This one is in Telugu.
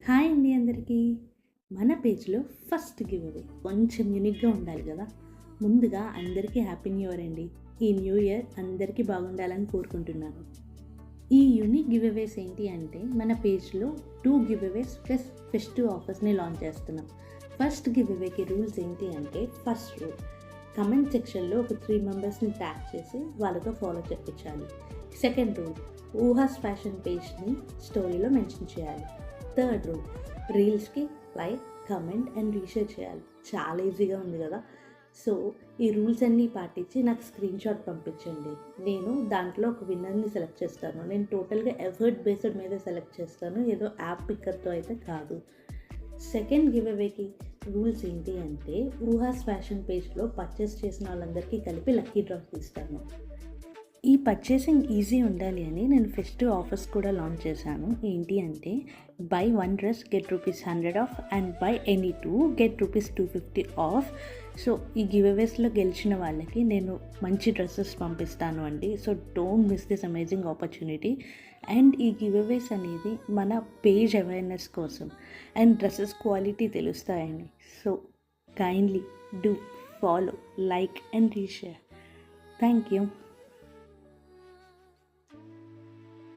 హాయ్ అండి అందరికీ. మన పేజ్లో ఫస్ట్ గివ్ అవే కొంచెం యూనిక్గా ఉండాలి కదా. ముందుగా అందరికీ హ్యాపీ న్యూ ఇయర్ అండి. ఈ న్యూ ఇయర్ అందరికీ బాగుండాలని కోరుకుంటున్నాను. ఈ యూనిక్ గివ్ అవేస్ ఏంటి అంటే మన పేజ్లో 2 గివ్ అవేస్ ప్లస్ ఫెస్టివ్ ఆఫర్స్ని లాంచ్ చేస్తున్నాం. ఫస్ట్ గివ్ అవేకి రూల్స్ ఏంటి అంటే, ఫస్ట్ రూల్, కమెంట్ సెక్షన్లో ఒక 3 మెంబర్స్ని ట్యాగ్ చేసి వాళ్ళతో ఫాలో చెప్పించాలి. సెకండ్ రూల్, ఊహాస్ ఫ్యాషన్ పేజ్ని స్టోరీలో మెన్షన్ చేయాలి. థర్డ్ రూల్, రీల్స్కి లైక్, కమెంట్ అండ్ రీషేర్ చేయాలి. చాలా ఈజీగా ఉంది కదా. సో ఈ రూల్స్ అన్నీ పాటించి నాకు స్క్రీన్ షాట్ పంపించండి. నేను దాంట్లో ఒక విన్నర్ని సెలెక్ట్ చేస్తాను. నేను టోటల్గా ఎఫర్ట్ బేస్డ్ మీద సెలెక్ట్ చేస్తాను, ఏదో యాప్ పిక్కర్తో అయితే కాదు. సెకండ్ గివ్ అవేకి రూల్స్ ఏంటి అంటే, ఊహాస్ ఫ్యాషన్ పేజ్లో పర్చేస్ చేసిన వాళ్ళందరికీ కలిపి లక్కీ డ్రాస్ తీస్తాను. ఈ పర్చేసింగ్ ఈజీ ఉండాలి అని నేను ఫెస్టివ్ ఆఫర్స్ కూడా లాంచ్ చేశాను. ఏంటి అంటే, buy 1 dress get ₹100 off and buy any 2 get ₹250 off. So ఈ గివ్ అవేస్లో గెలిచిన వాళ్ళకి నేను మంచి డ్రెస్సెస్ పంపిస్తాను అండి. So don't miss this amazing opportunity. And ఈ గివ్ అవేస్ అనేది మన పేజ్ అవేర్నెస్ కోసం అండ్ డ్రెస్సెస్ క్వాలిటీ తెలుస్తాయండి. So kindly do follow, like and reshare. Thank you.